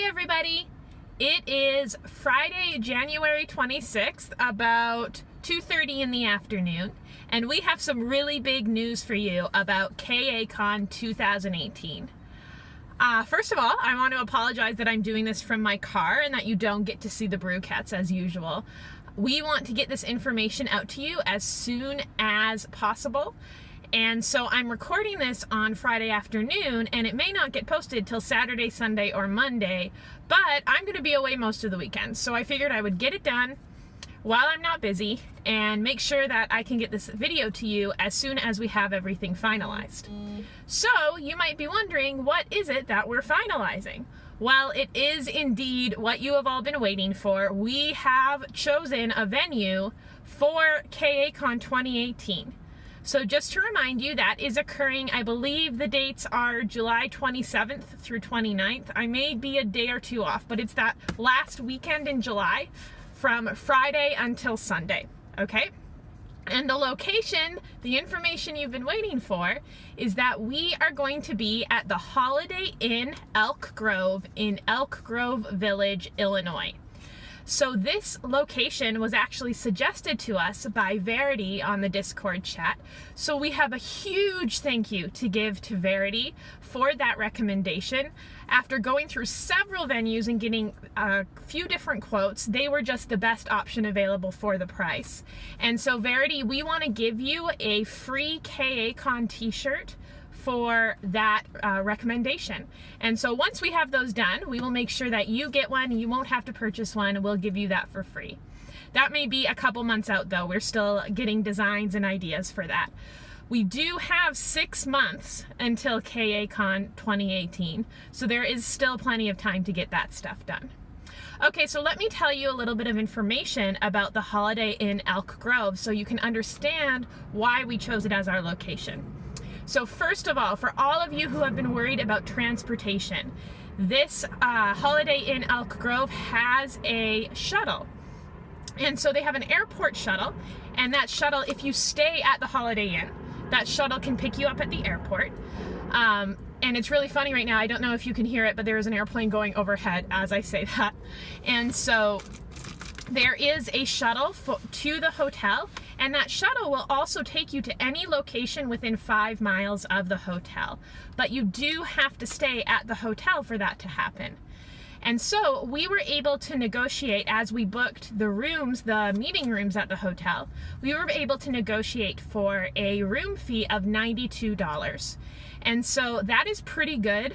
Hi everybody! It is Friday, January 26th, about 2:30 in the afternoon, and we have some really big news for you about KACon 2018. First of all, I want to apologize that I'm doing this from my car and that you don't get to see the Brewcats as usual. We want to get this information out to you as soon as possible. And so I'm recording this on Friday afternoon, and it may not get posted till Saturday, Sunday, or Monday, but I'm going to be away most of the weekend. So I figured I would get it done while I'm not busy and make sure that I can get this video to you as soon as we have everything finalized. So you might be wondering, what is it that we're finalizing? Well, it is indeed what you have all been waiting for. We have chosen a venue for KACon 2018. So just to remind you, that is occurring, I believe the dates are July 27th through 29th. I may be a day or two off, but it's that last weekend in July from Friday until Sunday, okay? And the location, the information you've been waiting for, is that we are going to be at the Holiday Inn Elk Grove in Elk Grove Village, Illinois. So this location was actually suggested to us by Verity on the Discord chat. So we have a huge thank you to give to Verity for that recommendation. After going through several venues and getting a few different quotes, they were just the best option available for the price. And so Verity, we want to give you a free KACon t-shirt for that recommendation. And so once we have those done, we will make sure that you get one. You won't have to purchase one, and we'll give you that for free. That may be a couple months out though. We're still getting designs and ideas for that. We do have 6 months until KACon 2018, so there is still plenty of time to get that stuff done. Okay, so let me tell you a little bit of information about the Holiday Inn Elk Grove so you can understand why we chose it as our location. So first of all, for all of you who have been worried about transportation, this Holiday Inn Elk Grove has a shuttle. And so they have an airport shuttle, and that shuttle, if you stay at the Holiday Inn, that shuttle can pick you up at the airport. And it's really funny right now, I don't know if you can hear it, but there is an airplane going overhead as I say that. And so there is a shuttle to the hotel, and that shuttle will also take you to any location within 5 miles of the hotel. But you do have to stay at the hotel for that to happen. And so we were able to negotiate, as we booked the rooms, the meeting rooms at the hotel, we were able to negotiate for a room fee of $92. And so that is pretty good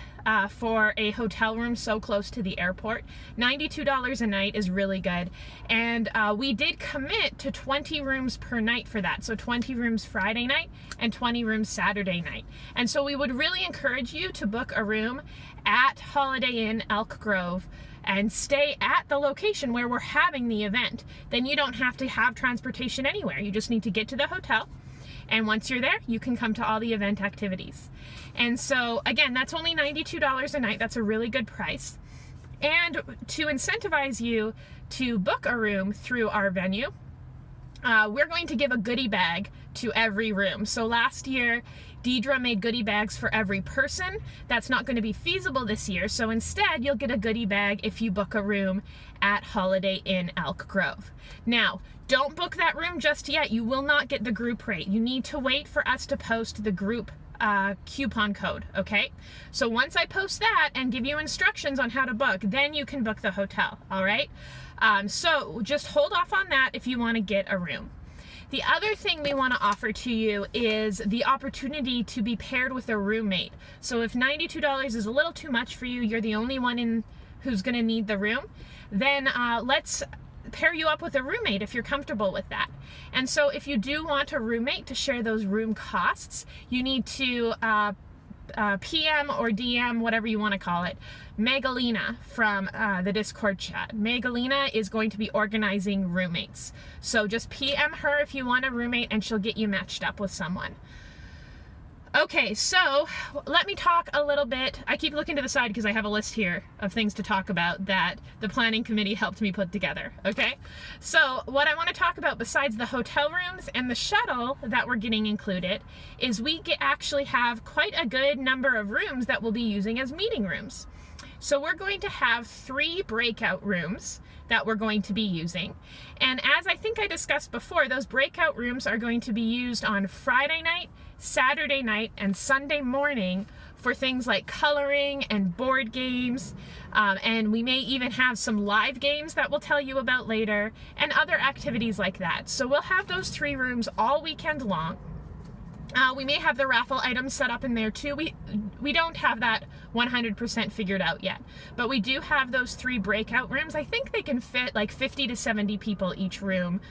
for a hotel room so close to the airport. $92 a night is really good. And we did commit to 20 rooms per night for that. So 20 rooms Friday night and 20 rooms Saturday night. And so we would really encourage you to book a room at Holiday Inn Elk Grove and stay at the location where we're having the event. Then you don't have to have transportation anywhere. You just need to get to the hotel. And once you're there, you can come to all the event activities. And so, again, that's only $92 a night. That's a really good price. And to incentivize you to book a room through our venue, we're going to give a goodie bag to every room. So last year, Deidre made goodie bags for every person. That's not going to be feasible this year. So instead, you'll get a goodie bag if you book a room at Holiday Inn Elk Grove. Now, don't book that room just yet. You will not get the group rate. You need to wait for us to post the group coupon code, okay? So once I post that and give you instructions on how to book, then you can book the hotel, all right? So just hold off on that if you want to get a room. The other thing we want to offer to you is the opportunity to be paired with a roommate. So if $92 is a little too much for you, you're the only one who's going to need the room, then let's pair you up with a roommate if you're comfortable with that. And so if you do want a roommate to share those room costs, you need to PM or DM, whatever you want to call it, Megalina from the Discord chat. Megalina is going to be organizing roommates. So just PM her if you want a roommate, and she'll get you matched up with someone. Okay, so let me talk a little bit. I keep looking to the side because I have a list here of things to talk about that the planning committee helped me put together, okay? So what I want to talk about besides the hotel rooms and the shuttle that we're getting included is we actually have quite a good number of rooms that we'll be using as meeting rooms. So we're going to have 3 breakout rooms that we're going to be using. And as I think I discussed before, those breakout rooms are going to be used on Friday night, Saturday night, and Sunday morning for things like coloring and board games. And we may even have some live games that we'll tell you about later, and other activities like that. So we'll have those 3 rooms all weekend long. We may have the raffle items set up in there too. We don't have that 100% figured out yet, but we do have those 3 breakout rooms. I think they can fit like 50 to 70 people each room.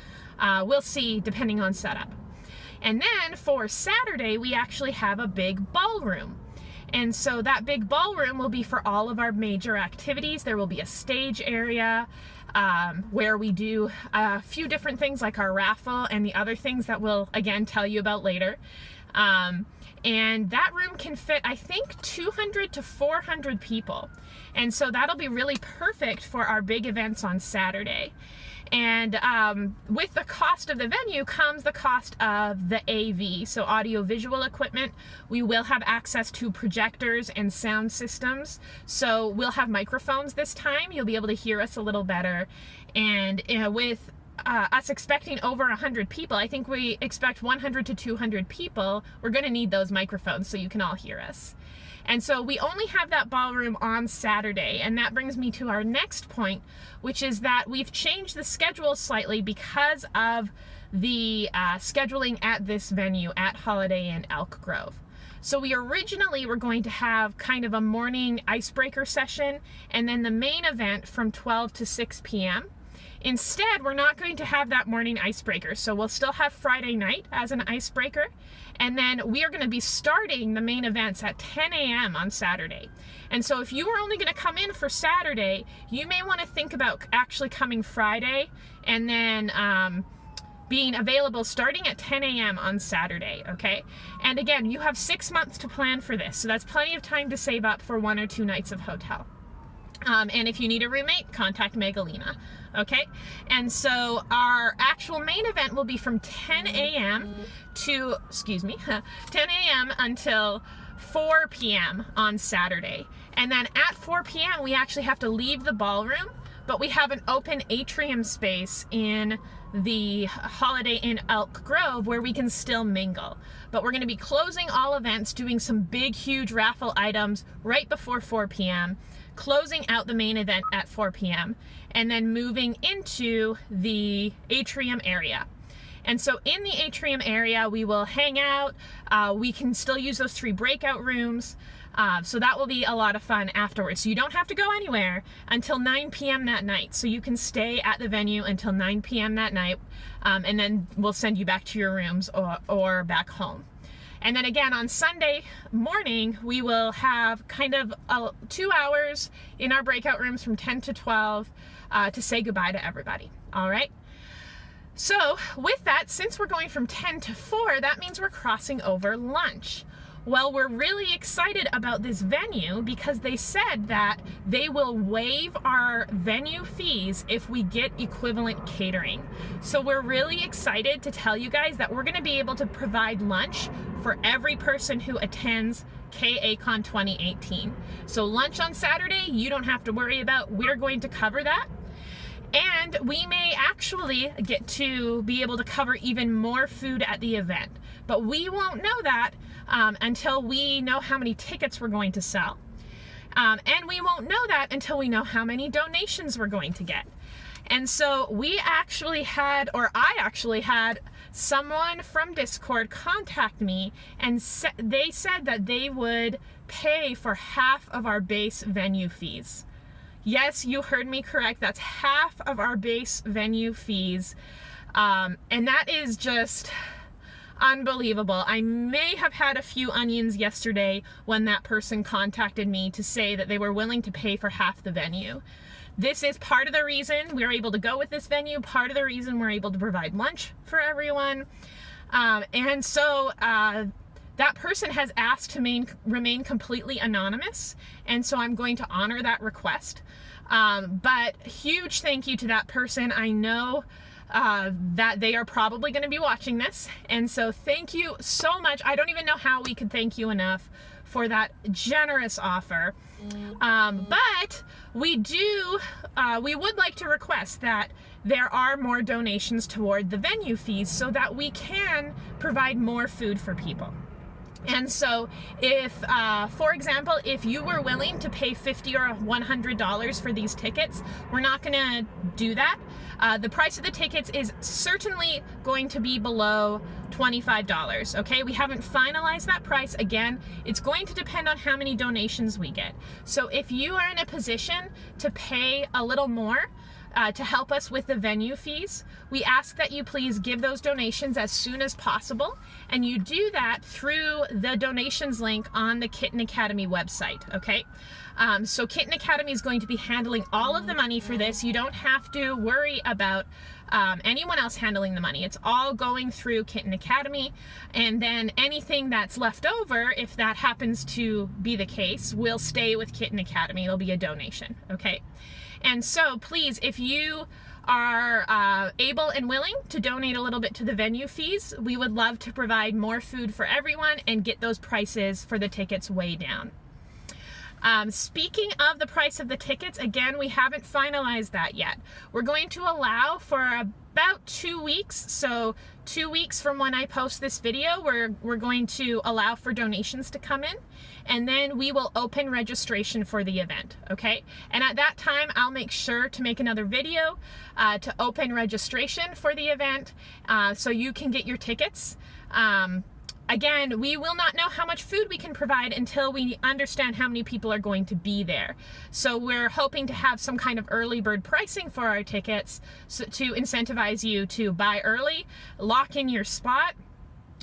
We'll see depending on setup. And then for Saturday, we actually have a big ballroom. And so that big ballroom will be for all of our major activities. There will be a stage area where we do a few different things like our raffle and the other things that we'll again tell you about later. And that room can fit, I think, 200 to 400 people. And so that'll be really perfect for our big events on Saturday. And with the cost of the venue comes the cost of the AV, so audio-visual equipment. We will have access to projectors and sound systems. So we'll have microphones this time. You'll be able to hear us a little better. And with us expecting over 100 people, I think we expect 100 to 200 people, we're going to need those microphones so you can all hear us. And so we only have that ballroom on Saturday, and that brings me to our next point, which is that we've changed the schedule slightly because of the scheduling at this venue at Holiday Inn Elk Grove. So we originally were going to have kind of a morning icebreaker session and then the main event from 12 to 6 p.m. Instead, we're not going to have that morning icebreaker, so we'll still have Friday night as an icebreaker, and then we are going to be starting the main events at 10 a.m. on Saturday. And so if you were only going to come in for Saturday, you may want to think about actually coming Friday and then being available starting at 10 a.m. on Saturday, okay? And again, you have 6 months to plan for this, so that's plenty of time to save up for 1 or 2 nights of hotel. And if you need a roommate, contact Megalina, okay? And so our actual main event will be from 10 a.m. to, 10 a.m. until 4 p.m. on Saturday. And then at 4 p.m. we actually have to leave the ballroom, but we have an open atrium space in the Holiday Inn Elk Grove where we can still mingle. But we're going to be closing all events, doing some big, huge raffle items right before 4 p.m., closing out the main event at 4 p.m., and then moving into the atrium area. And so in the atrium area, we will hang out. We can still use those 3 breakout rooms. So that will be a lot of fun afterwards. So you don't have to go anywhere until 9 p.m. that night. So you can stay at the venue until 9 p.m. that night, and then we'll send you back to your rooms or back home. And then again, on Sunday morning, we will have kind of 2 hours in our breakout rooms from 10 to 12 to say goodbye to everybody. All right? So with that, since we're going from 10 to 4, that means we're crossing over lunch. Well, we're really excited about this venue because they said that they will waive our venue fees if we get equivalent catering. So we're really excited to tell you guys that we're going to be able to provide lunch for every person who attends KACon 2018. So lunch on Saturday, you don't have to worry about. We're going to cover that. And we may actually get to be able to cover even more food at the event. But we won't know that until we know how many tickets we're going to sell. And we won't know that until we know how many donations we're going to get. And so I actually had someone from Discord contact me, and they said that they would pay for half of our base venue fees. Yes, you heard me correct. That's half of our base venue fees. And that is just unbelievable. I may have had a few onions yesterday when that person contacted me to say that they were willing to pay for half the venue. This is part of the reason we're able to go with this venue, part of the reason we're able to provide lunch for everyone. And so that person has asked to remain completely anonymous, and so I'm going to honor that request. But huge thank you to that person. I know that they are probably going to be watching this, and so thank you so much. I don't even know how we could thank you enough for that generous offer. But we would like to request that there are more donations toward the venue fees so that we can provide more food for people. And so if, for example, if you were willing to pay $50 or $100 for these tickets, we're not going to do that. The price of the tickets is certainly going to be below $25, okay? We haven't finalized that price. Again, it's going to depend on how many donations we get. So if you are in a position to pay a little more, to help us with the venue fees, we ask that you please give those donations as soon as possible, and you do that through the donations link on the Kitten Academy website, okay? So Kitten Academy is going to be handling all of the money for this. You don't have to worry about anyone else handling the money. It's all going through Kitten Academy, and then anything that's left over, if that happens to be the case, will stay with Kitten Academy. It'll be a donation, okay? And so please, if you are able and willing to donate a little bit to the venue fees, we would love to provide more food for everyone and get those prices for the tickets way down. Speaking of the price of the tickets, again, we haven't finalized that yet. We're going to allow for about 2 weeks. So 2 weeks from when I post this video, we're going to allow for donations to come in, and then we will open registration for the event, okay? And at that time, I'll make sure to make another video to open registration for the event so you can get your tickets. Again, we will not know how much food we can provide until we understand how many people are going to be there. So we're hoping to have some kind of early bird pricing for our tickets to incentivize you to buy early, lock in your spot.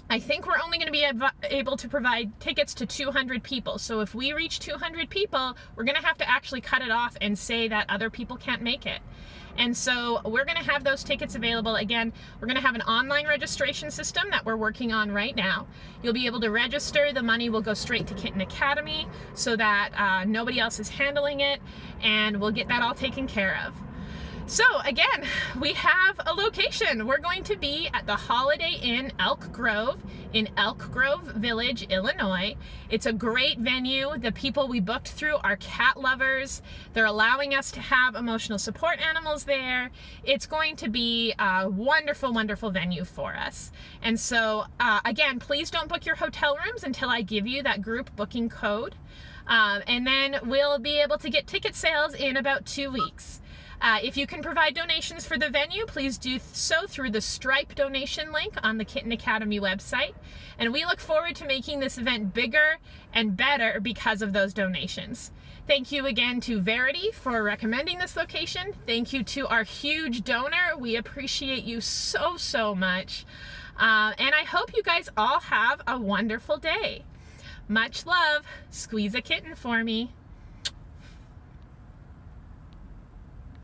I think we're only going to be able to provide tickets to 200 people. So if we reach 200 people, we're going to have to actually cut it off and say that other people can't make it. And so we're going to have those tickets available. Again, we're going to have an online registration system that we're working on right now. You'll be able to register. The money will go straight to Kitten Academy so that nobody else is handling it, and we'll get that all taken care of. So again, we have a location. We're going to be at the Holiday Inn Elk Grove in Elk Grove Village, Illinois. It's a great venue. The people we booked through are cat lovers. They're allowing us to have emotional support animals there. It's going to be a wonderful, wonderful venue for us. And so again, please don't book your hotel rooms until I give you that group booking code. And then we'll be able to get ticket sales in about 2 weeks. If you can provide donations for the venue, please do so through the Stripe donation link on the Kitten Academy website. And we look forward to making this event bigger and better because of those donations. Thank you again to Verity for recommending this location. Thank you to our huge donor. We appreciate you so, so much. And I hope you guys all have a wonderful day. Much love. Squeeze a kitten for me.